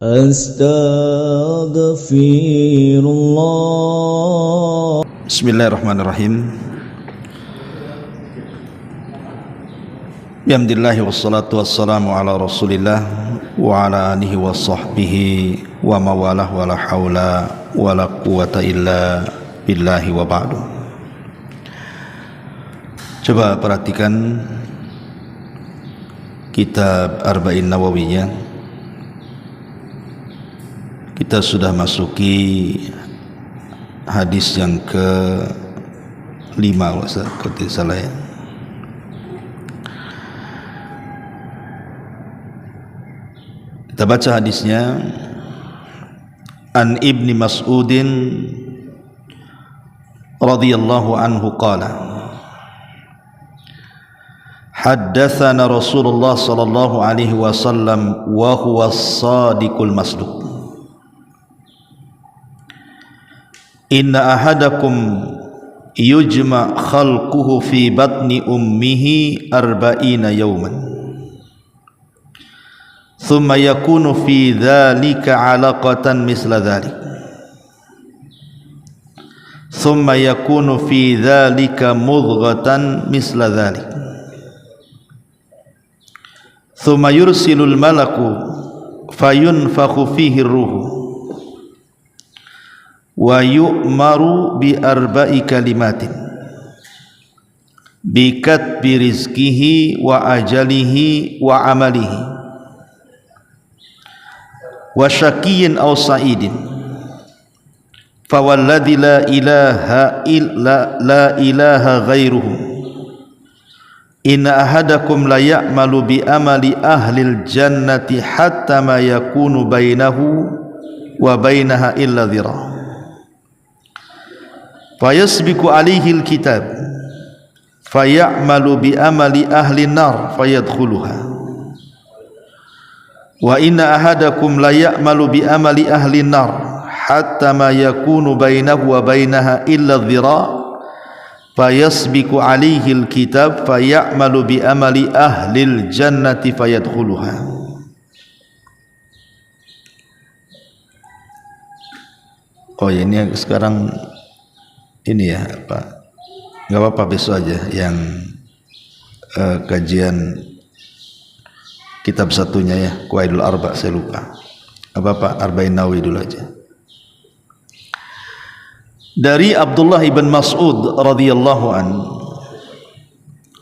Astaghfirullah. Bismillahirrahmanirrahim. Alhamdulillah wassalatu wassalamu ala Rasulillah wa ala alihi wa sahbihi wa mawalah wa la haula wa la quwata illa billahi wa ba'du. Coba perhatikan kitab Arba'in Nawawiyah. Kita sudah masuki hadis yang ke-5 kalau tidak salah ya. Kita baca hadisnya. An Ibni Mas'udin radhiyallahu anhu qala haddatsana Rasulullah sallallahu alaihi wasallam wa huwa as-sadiqul masduq inna ahadakum yujma khalquhu fi batni ummihi arba'ina yawman thumma yakunu fi dhalika 'alaqatan misla dhalik thumma yakunu fi dhalika mudghatan misla dhalik thumma yursilul malaku fayunfakhu fihi ruhu wa yu'maru bi arba'i kalimatin bi katbi rizqihi wa ajalihi wa amalihi wa syaqiyyin aw sa'idin fawalladzi la ilaha illa la ilaha ghairuhu inna ahadakum la ya'malu bi amali ahlil jannati hatta ma yakunu bainahu wa bainaha illa dhira fayasbiqu alaihi alkitab fayamalu bi amali ahli nar fayadkhuluha wa inna ahadakum la ya'malu bi amali ahli nar hatta ma yakunu bainahu wa bainaha illa dhira fayasbiqu alaihi alkitab fayamalu bi amali ahli aljannati fayadkhuluha. Oh ya, ini sekarang ini ya Pak, nggak apa-apa besok aja yang kajian kitab satunya ya, Qawaidul Arba, saya lupa apa Arba'in Nawawi dulu aja. Dari Abdullah ibn Mas'ud radhiyallahu an,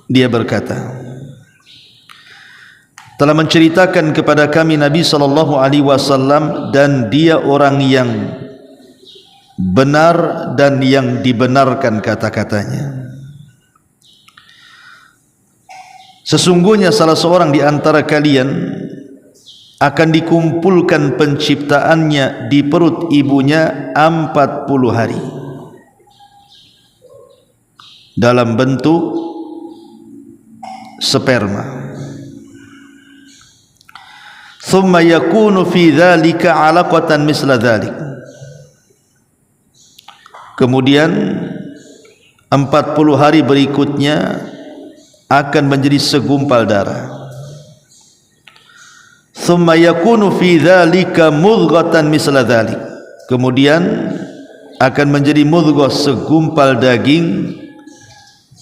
dia berkata, telah menceritakan kepada kami Nabi sallallahu alaihi wasallam, dan dia orang yang benar dan yang dibenarkan kata-katanya. Sesungguhnya salah seorang di antara kalian akan dikumpulkan penciptaannya di perut ibunya 40 hari dalam bentuk sperma. Thumma yakunu fi dzalika 'alaqatan misla dzalik. Kemudian 40 hari berikutnya akan menjadi segumpal darah. Thumma yakunu fi dzalika mudghatan misla dzalik. Kemudian akan menjadi mudghah, segumpal daging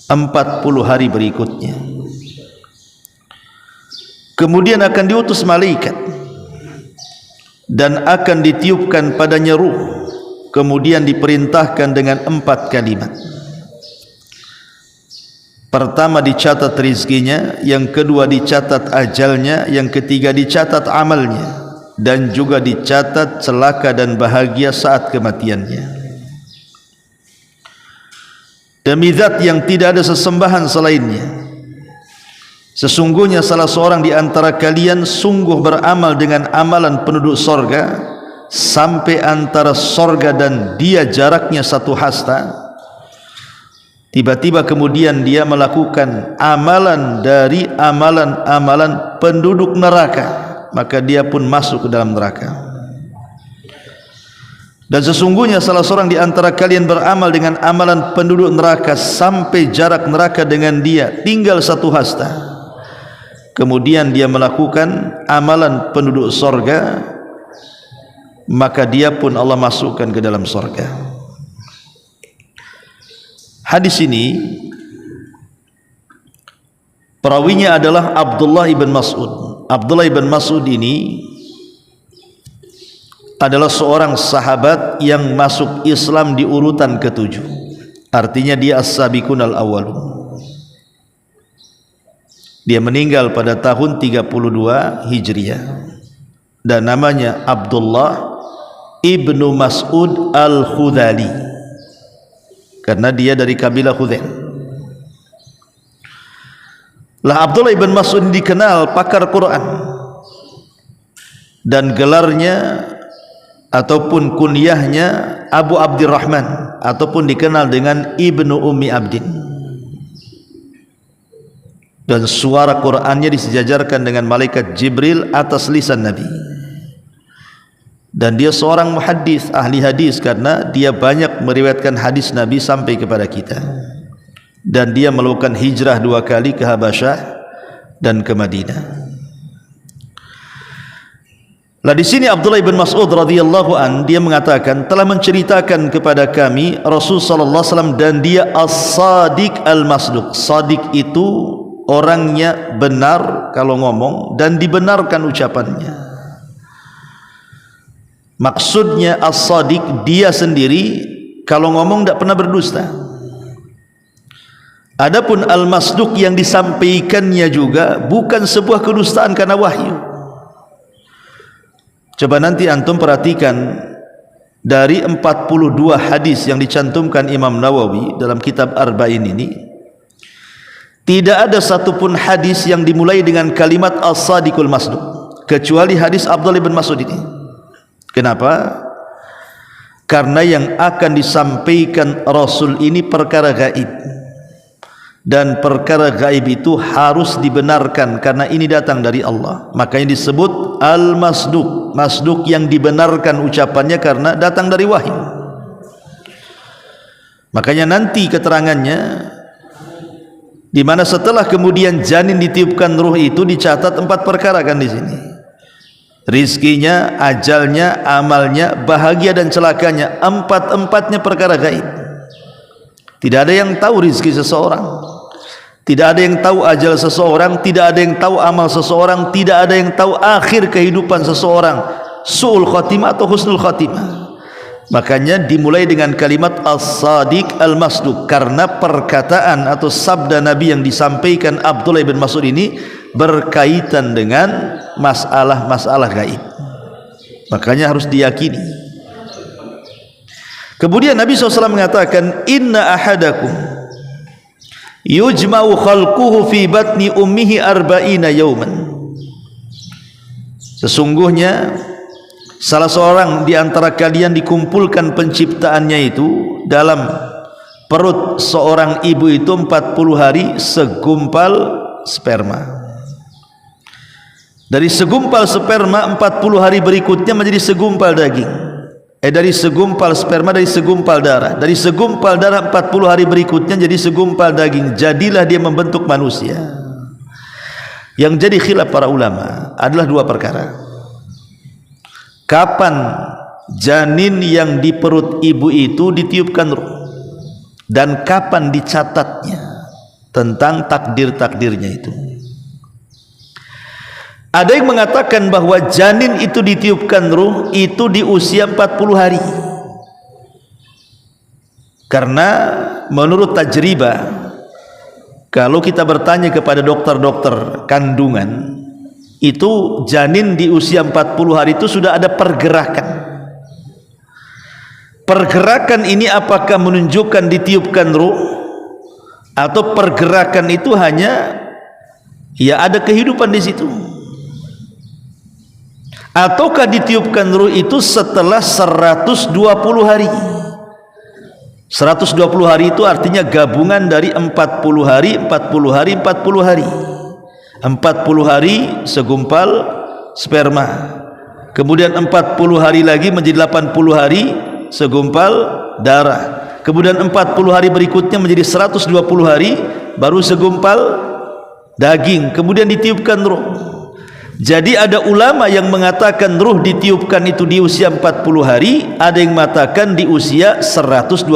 40 hari berikutnya. Kemudian akan diutus malaikat dan akan ditiupkan padanya ruh. Kemudian diperintahkan dengan 4 kalimat. Pertama dicatat rizkinya, yang kedua dicatat ajalnya, yang ketiga dicatat amalnya, dan juga dicatat celaka dan bahagia saat kematiannya. Demi zat yang tidak ada sesembahan selainnya, sesungguhnya salah seorang di antara kalian sungguh beramal dengan amalan penduduk sorga, sampai antara sorga dan dia jaraknya 1 hasta. Tiba-tiba kemudian dia melakukan amalan dari amalan-amalan penduduk neraka, maka dia pun masuk ke dalam neraka. Dan sesungguhnya salah seorang di antara kalian beramal dengan amalan penduduk neraka sampai jarak neraka dengan dia tinggal 1 hasta. Kemudian dia melakukan amalan penduduk sorga, maka dia pun Allah masukkan ke dalam surga. Hadis ini perawinya adalah Abdullah ibn Mas'ud. Abdullah ibn Mas'ud ini adalah seorang sahabat yang masuk Islam di urutan ke-7. Artinya dia as-sabiqun al-awwalun. Dia meninggal pada tahun 32 Hijriah dan namanya Abdullah ibnu Mas'ud al-Khudhali karena dia dari kabilah Khudhail. Lah Abdullah ibn Mas'ud dikenal pakar Quran dan gelarnya ataupun kunyahnya Abu Abdurrahman ataupun dikenal dengan Ibnu Ummi Abdin, dan suara Qur'annya disejajarkan dengan malaikat Jibril atas lisan Nabi. Dan dia seorang muhaddis, ahli hadis, karena dia banyak meriwayatkan hadis Nabi sampai kepada kita. Dan dia melakukan hijrah 2 kali ke Habasyah dan ke Madinah. Lah di sini Abdullah bin Mas'ud radhiyallahu an dia mengatakan telah menceritakan kepada kami Rasul sallallahu alaihi wasallam, dan dia as-sadiq al-masduq. Sadiq itu orangnya benar kalau ngomong dan dibenarkan ucapannya. Maksudnya as-sadiq dia sendiri kalau ngomong tidak pernah berdusta. Adapun al-masduq yang disampaikannya juga bukan sebuah kedustaan karena wahyu. Coba nanti antum perhatikan dari 42 hadis yang dicantumkan Imam Nawawi dalam kitab Arba'in ini, tidak ada satupun hadis yang dimulai dengan kalimat as-sadiqul masduq kecuali hadis Abdullah bin Mas'ud ini. Kenapa? Karena yang akan disampaikan Rasul ini perkara gaib, dan perkara gaib itu harus dibenarkan karena ini datang dari Allah. Makanya disebut al-masduq, masduq yang dibenarkan ucapannya karena datang dari wahyu. Makanya nanti keterangannya di mana setelah kemudian janin ditiupkan ruh itu dicatat 4 perkara kan di sini. Rizkinya, ajalnya, amalnya, bahagia dan celakanya, 4-empatnya perkara gaib. Tidak ada yang tahu rizki seseorang, tidak ada yang tahu ajal seseorang, tidak ada yang tahu amal seseorang, tidak ada yang tahu akhir kehidupan seseorang, su'ul khatimah atau husnul khatimah. Makanya dimulai dengan kalimat as-sadiq al-masduq, karena perkataan atau sabda Nabi yang disampaikan Abdullah bin Mas'ud ini berkaitan dengan masalah-masalah gaib. Makanya harus diyakini. Kemudian Nabi SAW mengatakan, inna ahadakum yujma'u khalquhu fi batni ummihi arba'ina yawman. Sesungguhnya salah seorang di antara kalian dikumpulkan penciptaannya itu dalam perut seorang ibu itu 40 hari segumpal sperma. Dari segumpal sperma 40 hari berikutnya menjadi segumpal daging. Dari segumpal sperma, dari segumpal darah. Dari segumpal darah 40 hari berikutnya jadi segumpal daging. Jadilah dia membentuk manusia. Yang jadi khilaf para ulama adalah 2 perkara. Kapan janin yang di perut ibu itu ditiupkan ruh, dan kapan dicatatnya tentang takdir-takdirnya itu. Ada yang mengatakan bahwa janin itu ditiupkan ruh itu di usia 40 hari. Karena menurut tajribah, kalau kita bertanya kepada dokter-dokter kandungan, itu janin di usia 40 hari itu sudah ada pergerakan. Pergerakan ini apakah menunjukkan ditiupkan ruh, atau pergerakan itu hanya ya ada kehidupan di situ? Ataukah ditiupkan ruh itu setelah 120 hari? 120 hari itu artinya gabungan dari 40 hari, 40 hari, 40 hari. 40 hari segumpal sperma. Kemudian 40 hari lagi menjadi 80 hari segumpal darah. Kemudian 40 hari berikutnya menjadi 120 hari baru segumpal daging. Kemudian ditiupkan ruh. Jadi ada ulama yang mengatakan ruh ditiupkan itu di usia 40 hari, ada yang mengatakan di usia 120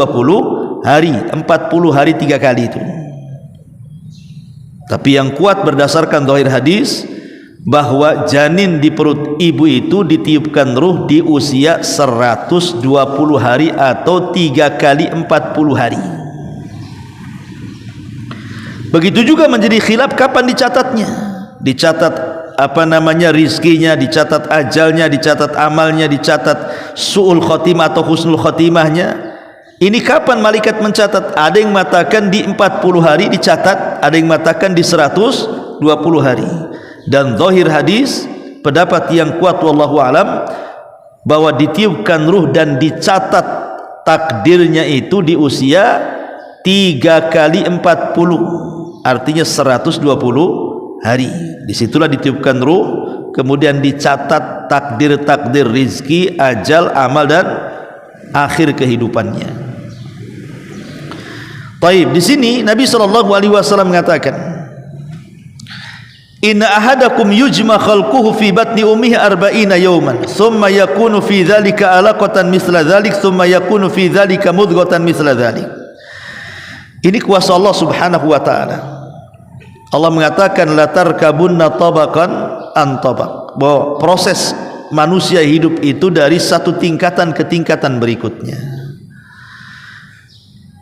hari, 40 hari 3 kali itu. Tapi yang kuat berdasarkan zahir hadis bahwa janin di perut ibu itu ditiupkan ruh di usia 120 hari atau 3 kali 40 hari. Begitu juga menjadi khilaf kapan dicatatnya. Dicatat rizkinya, dicatat ajalnya, dicatat amalnya, dicatat su'ul khotimah atau husnul khotimahnya. Ini kapan malaikat mencatat? Ada yang mengatakan di 40 hari dicatat, ada yang mengatakan di 120 hari. Dan zahir hadis, pendapat yang kuat wallahu alam, bahwa ditiupkan ruh dan dicatat takdirnya itu di usia 3 kali 40, artinya 120 hari. Disitulah ditiupkan ruh, kemudian dicatat takdir-takdir rizki, ajal, amal dan akhir kehidupannya. Taib, di sini Nabi SAW mengatakan, inna ahadakum yujma khalquhu fi batni ummihi 40 yawman thumma yakunu fi dhalika alaqatan mithla dhalik thumma yakunu fi dhalika mudghatan mithla dhalik. Ini kuasa Allah Subhanahu wa taala. Allah mengatakan la tarkabunna tabaqan an tabaq, bahwa proses manusia hidup itu dari satu tingkatan ke tingkatan berikutnya.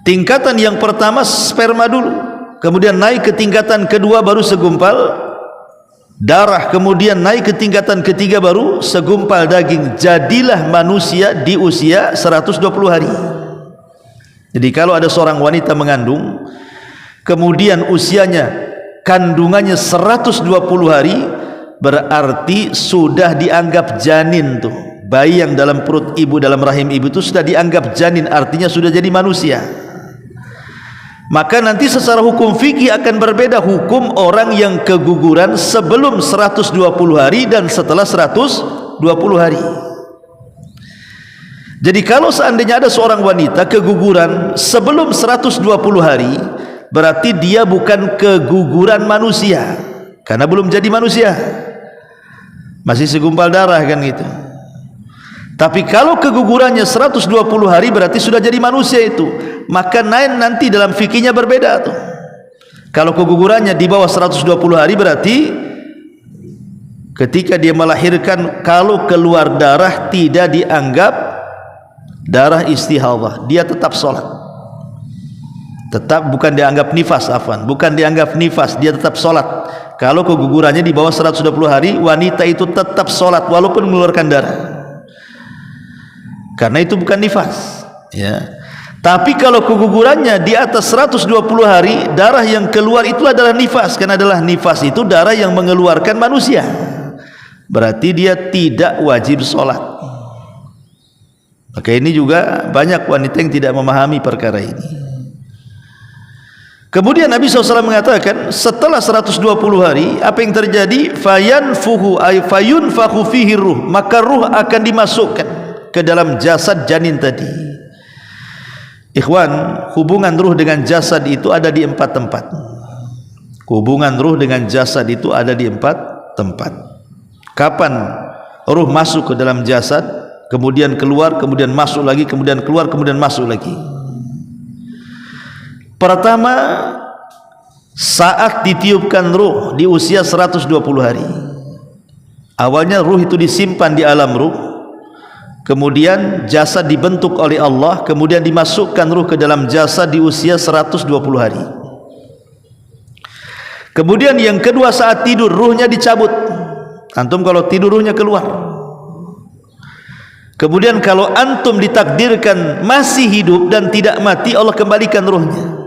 Tingkatan yang pertama sperma dulu, kemudian naik ke tingkatan kedua baru segumpal darah, kemudian naik ke tingkatan ketiga baru segumpal daging. Jadilah manusia di usia 120 hari. Jadi kalau ada seorang wanita mengandung, kemudian usianya, kandungannya 120 hari, berarti sudah dianggap janin tuh. Bayi yang dalam perut ibu, dalam rahim ibu itu sudah dianggap janin, artinya sudah jadi manusia. Maka nanti secara hukum fikih akan berbeda hukum orang yang keguguran sebelum 120 hari dan setelah 120 hari. Jadi kalau seandainya ada seorang wanita keguguran sebelum 120 hari, berarti dia bukan keguguran manusia, karena belum jadi manusia, masih segumpal darah kan gitu. Tapi kalau kegugurannya 120 hari berarti sudah jadi manusia itu. Maka nanti dalam fikihnya berbeda tuh. Kalau kegugurannya di bawah 120 hari berarti ketika dia melahirkan, kalau keluar darah tidak dianggap darah istihadhah, dia tetap sholat. Tetap bukan dianggap nifas, bukan dianggap nifas, dia tetap sholat. Kalau kegugurannya di bawah 120 hari, wanita itu tetap sholat walaupun mengeluarkan darah, karena itu bukan nifas ya. Tapi kalau kegugurannya di atas 120 hari, darah yang keluar itu adalah nifas, karena adalah nifas itu darah yang mengeluarkan manusia, berarti dia tidak wajib sholat. Maka ini juga banyak wanita yang tidak memahami perkara ini. Kemudian Nabi SAW mengatakan setelah 120 hari apa yang terjadi? Fayunfakhu fihi ruh, maka ruh akan dimasukkan ke dalam jasad janin tadi. Ikhwan, hubungan ruh dengan jasad itu ada di 4 tempat. Hubungan ruh dengan jasad itu ada di 4 tempat. Kapan ruh masuk ke dalam jasad, kemudian keluar, kemudian masuk lagi, kemudian keluar, kemudian masuk lagi? Pertama, saat ditiupkan ruh di usia 120 hari. Awalnya ruh itu disimpan di alam ruh, kemudian jasad dibentuk oleh Allah, kemudian dimasukkan ruh ke dalam jasad di usia 120 hari. Kemudian yang kedua, saat tidur ruhnya dicabut. Antum kalau tidur ruhnya keluar. Kemudian kalau antum ditakdirkan masih hidup dan tidak mati, Allah kembalikan ruhnya.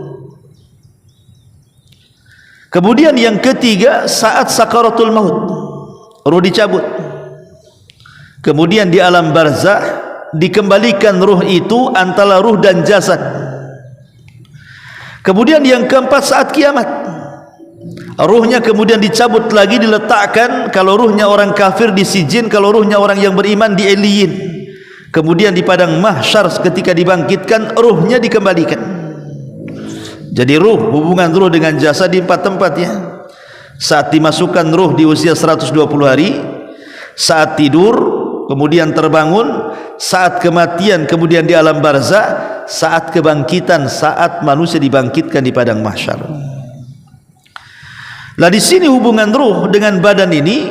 Kemudian yang ketiga, saat sakaratul maut, ruh dicabut. Kemudian di alam barzakh dikembalikan ruh itu antara ruh dan jasad. Kemudian yang keempat, saat kiamat, ruhnya kemudian dicabut lagi, diletakkan. Kalau ruhnya orang kafir di sijin, kalau ruhnya orang yang beriman di eliyin. Kemudian di padang mahsyar ketika dibangkitkan, ruhnya dikembalikan. Jadi ruh, hubungan ruh dengan jasad di 4 tempat ya. saat dimasukkan ruh di usia 120 hari, saat tidur kemudian terbangun, saat kematian kemudian di alam barzah, saat kebangkitan, saat manusia dibangkitkan di padang mahsyar. Lah di sini hubungan ruh dengan badan ini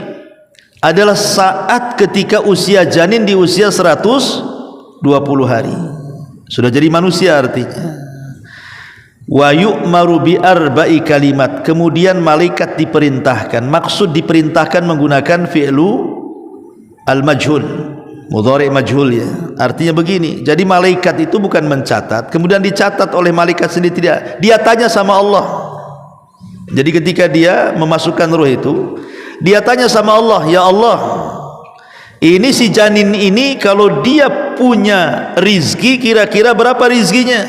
adalah saat ketika usia janin di usia 120 hari. Sudah jadi manusia artinya. Wa yu'maru bi arba'i kalimat. Kemudian malaikat diperintahkan. Maksud diperintahkan menggunakan fi'lu al-majhul, mudhari' majhul ya. Artinya begini, jadi malaikat itu bukan mencatat, kemudian dicatat oleh malaikat sendiri, tidak. Dia tanya sama Allah. Jadi ketika dia memasukkan ruh itu, dia tanya sama Allah, ya Allah, ini si janin ini kalau dia punya rizki, kira-kira berapa rizkinya?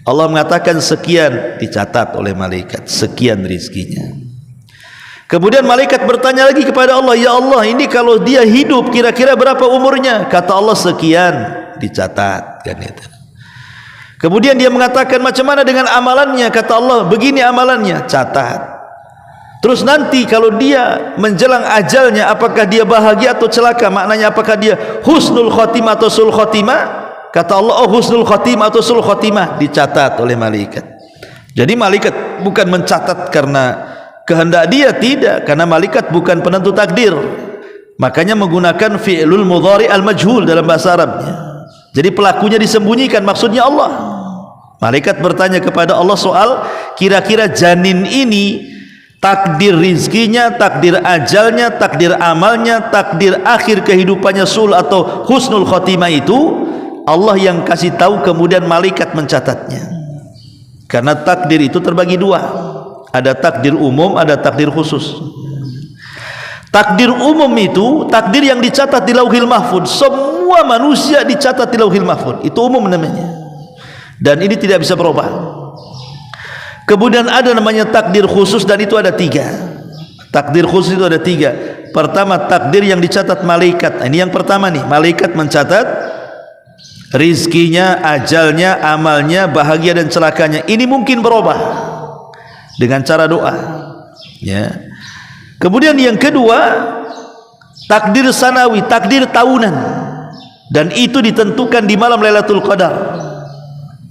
Allah mengatakan sekian, dicatat oleh malaikat, sekian rizkinya. Kemudian malaikat bertanya lagi kepada Allah, ya Allah, ini kalau dia hidup kira-kira berapa umurnya? Kata Allah sekian, dicatat kan itu. Kemudian dia mengatakan macam mana dengan amalannya? Kata Allah begini amalannya, catat. Terus nanti kalau dia menjelang ajalnya, apakah dia bahagia atau celaka? Maknanya apakah dia husnul khotimah atau sul khotimah? Kata Allah, oh husnul khotimah atau sul khotimah, dicatat oleh malaikat. Jadi malaikat bukan mencatat karena kehendak dia, tidak, karena malaikat bukan penentu takdir. Makanya menggunakan fi'lul mudhari' al-majhul dalam bahasa Arabnya. Jadi pelakunya disembunyikan, maksudnya Allah. Malaikat bertanya kepada Allah soal kira-kira janin ini takdir rizkinya, takdir ajalnya, takdir amalnya, takdir akhir kehidupannya sul atau husnul khotimah, itu Allah yang kasih tahu, kemudian malaikat mencatatnya. Karena takdir itu terbagi dua, ada takdir umum, ada takdir khusus. Takdir umum itu takdir yang dicatat di Lauhil Mahfuz, semua manusia dicatat di Lauhil Mahfuz, itu umum namanya, dan ini tidak bisa berubah. Kemudian ada namanya takdir khusus, dan itu ada tiga. Takdir khusus itu ada tiga. Pertama, takdir yang dicatat malaikat. Nah, ini yang pertama nih, malaikat mencatat rizkinya, ajalnya, amalnya, bahagia dan celakanya. Ini mungkin berubah dengan cara doa ya. Kemudian yang kedua, takdir sanawi, takdir tahunan, dan itu ditentukan di malam Lailatul Qadar.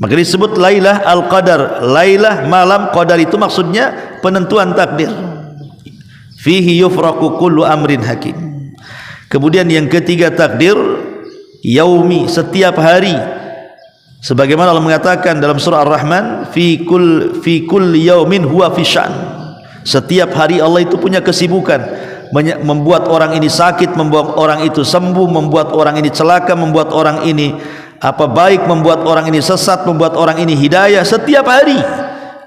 Maka disebut Lailah Al-Qadar. Lailah malam, Qadar itu maksudnya penentuan takdir. Fihi yufraqu kullu amrin hakim. Kemudian yang ketiga, takdir yaumi, setiap hari. Sebagaimana Allah mengatakan dalam surah Ar-Rahman, fi kulli yaumin huwa fi sya'n. Setiap hari Allah itu punya kesibukan, membuat orang ini sakit, membuat orang itu sembuh, membuat orang ini celaka, membuat orang ini baik, membuat orang ini sesat, membuat orang ini hidayah. Setiap hari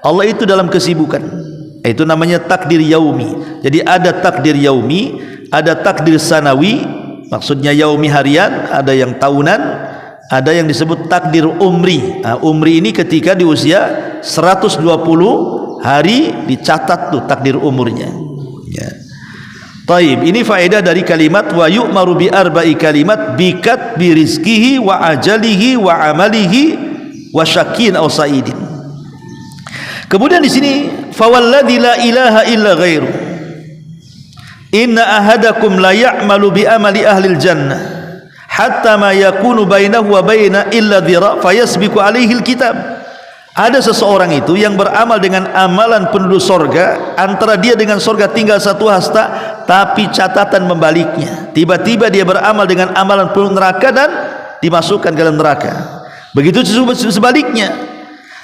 Allah itu dalam kesibukan. Itu namanya takdir yaumi. Jadi ada takdir yaumi, ada takdir sanawi, maksudnya yaumi harian, ada yang tahunan, ada yang disebut takdir umri. Nah, umri ini ketika di usia 120 hari dicatat tuh takdir umurnya ya. Taib, ini faedah dari kalimat wa yu'maru bi arba'i kalimat bikat bi rizkihi wa ajalihi wa amalihi wa syakin aw sa'idin. Kemudian di sini fawalladzi la ilaha illa ghairu inna ahadakum la ya'malu bi amali ahlil jannah hatta ma yakunu bainahu wa baina illa dhira fayasbiqu alaihi alkitab. Ada seseorang itu yang beramal dengan amalan penduduk sorga, antara dia dengan sorga tinggal satu hasta, tapi catatan membaliknya. Tiba-tiba dia beramal dengan amalan penduduk neraka dan dimasukkan ke dalam neraka. Begitu sebaliknya,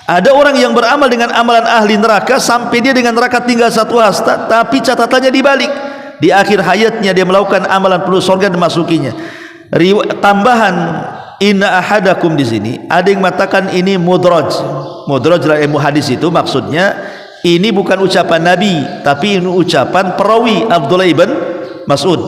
ada orang yang beramal dengan amalan ahli neraka, sampai dia dengan neraka tinggal satu hasta, tapi catatannya dibalik. Di akhir hayatnya dia melakukan amalan penduduk sorga dan masukinya. Tambahan inna ahadakum di sini ada yang mengatakan ini mudraj. Mudraj dalam ilmu hadis itu maksudnya ini bukan ucapan Nabi, tapi ini ucapan perawi Abdullah ibn Mas'ud.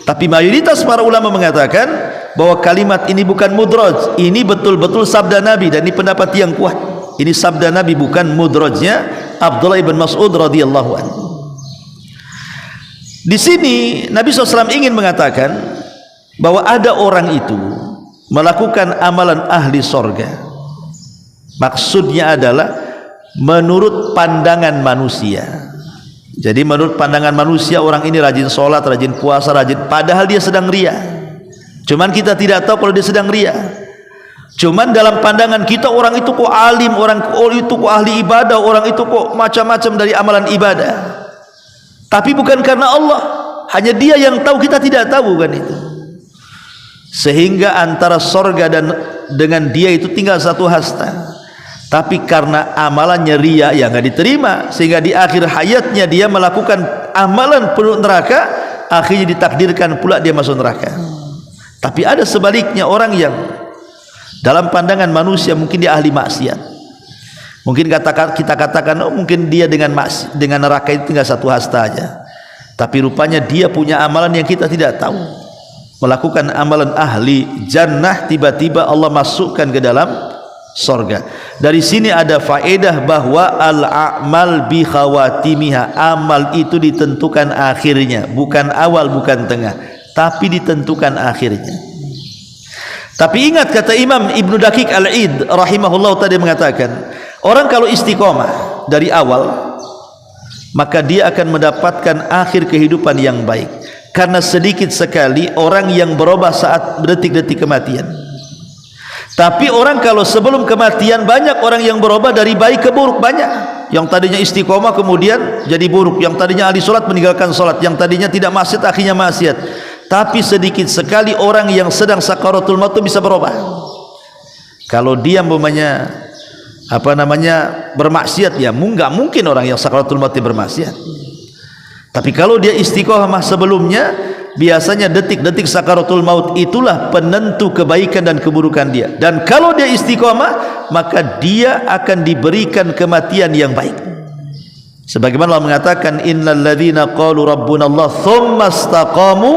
Tapi mayoritas para ulama mengatakan bahwa kalimat ini bukan mudraj, ini betul-betul sabda Nabi, dan ini pendapat yang kuat. Ini sabda Nabi, bukan mudrajnya Abdullah ibn Mas'ud radhiyallahu anhu. Di sini Nabi SAW ingin mengatakan bahwa ada orang itu melakukan amalan ahli sorga. Maksudnya adalah menurut pandangan manusia. Jadi menurut pandangan manusia orang ini rajin sholat, rajin puasa, padahal dia sedang ria. Cuman kita tidak tahu kalau dia sedang ria. Cuman dalam pandangan kita orang itu kok alim, orang itu kok ahli ibadah, orang itu kok macam-macam dari amalan ibadah. Tapi bukan karena Allah, hanya Dia yang tahu, kita tidak tahu kan itu. Sehingga antara sorga dan dengan Dia itu tinggal satu hasta. Tapi karena amalannya ria, ya nggak diterima, sehingga di akhir hayatnya dia melakukan amalan penuh neraka, akhirnya ditakdirkan pula dia masuk neraka. Tapi ada sebaliknya, orang yang dalam pandangan manusia mungkin dia ahli maksiat, mungkin kita katakan oh mungkin dia dengan neraka itu tinggal satu hasta aja, tapi rupanya dia punya amalan yang kita tidak tahu, melakukan amalan ahli jannah, tiba-tiba Allah masukkan ke dalam sorga. Dari sini ada faedah bahwa al-a'mal bi khawatimiha, amal itu ditentukan akhirnya, bukan awal, bukan tengah, tapi ditentukan akhirnya. Tapi ingat kata Imam Ibnu Daqiq Al-Id rahimahullah tadi mengatakan, orang kalau istiqomah dari awal, maka dia akan mendapatkan akhir kehidupan yang baik. Karena sedikit sekali orang yang berubah saat detik-detik kematian. Tapi orang kalau sebelum kematian, banyak orang yang berubah dari baik ke buruk, banyak. Yang tadinya istiqomah kemudian jadi buruk, yang tadinya ahli salat meninggalkan salat, yang tadinya tidak maksiat akhirnya maksiat. Tapi sedikit sekali orang yang sedang sakaratul maut bisa berubah. Kalau dia umpamanya bermaksiat, ya nggak mungkin orang yang sakaratul maut bermaksiat. Tapi kalau dia istiqomah sebelumnya, biasanya detik-detik sakaratul maut itulah penentu kebaikan dan keburukan dia. Dan kalau dia istiqomah, maka dia akan diberikan kematian yang baik. Sebagaimana Allah mengatakan, innal ladzina qalu rabbuna Allah tsumma istaqamu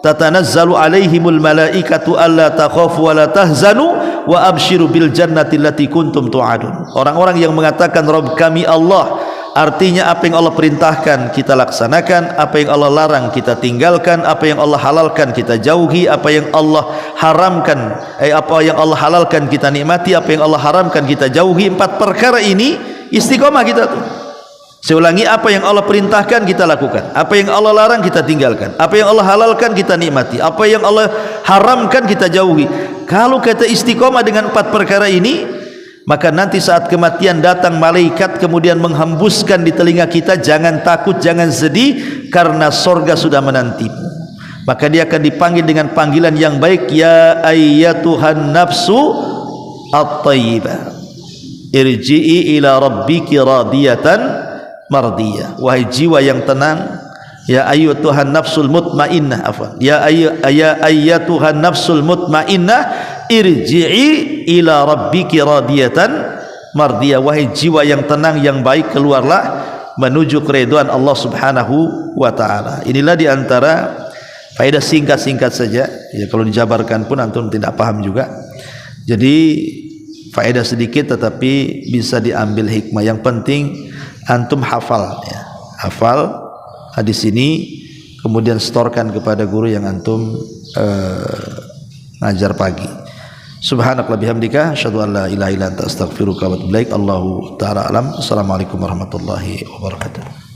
tatanazzalu alaihimul malaikatu alla takhafu wa la tahzanu wa abshiru bil jannati allati kuntum tu'adun. Orang-orang yang mengatakan Rabb kami Allah, artinya apa yang Allah perintahkan kita laksanakan, apa yang Allah larang kita tinggalkan, apa yang Allah halalkan kita jauhi, apa yang Allah haramkan, apa yang Allah halalkan kita nikmati, apa yang Allah haramkan kita jauhi. 4 perkara ini istiqomah kita tuh. Saya ulangi, apa yang Allah perintahkan kita lakukan, apa yang Allah larang kita tinggalkan, apa yang Allah halalkan kita nikmati, apa yang Allah haramkan kita jauhi. Kalau kita istiqomah dengan 4 perkara ini, maka nanti saat kematian datang malaikat kemudian menghembuskan di telinga kita, jangan takut, jangan sedih, karena sorga sudah menantimu. Maka dia akan dipanggil dengan panggilan yang baik, ya ayyatuhan nafsu at-tayyibah irji'i ila rabbiki radiyatan mardiyah. Wahai jiwa yang tenang, ya ayyatuhan nafsul mutmainnah, ya ayyatuhan nafsul mutmainnah irji'i ila rabbiki radiyatan mardiyah. Wahai jiwa yang tenang, yang baik, keluarlah menuju keridhaan Allah Subhanahu wa taala. Inilah diantara faedah singkat-singkat saja, ya kalau dijabarkan pun antum tidak paham juga. Jadi faedah sedikit tetapi bisa diambil hikmah. Yang penting antum hafal, ya. Hafal hadis ini, kemudian setorkan kepada guru yang antum ngajar pagi. Subhanakallah bihamdika asyhadu an la ilaha illa anta astaghfiruka wa atubu ilaik. Allahu ta'ala alam. Assalamualaikum warahmatullahi wabarakatuh.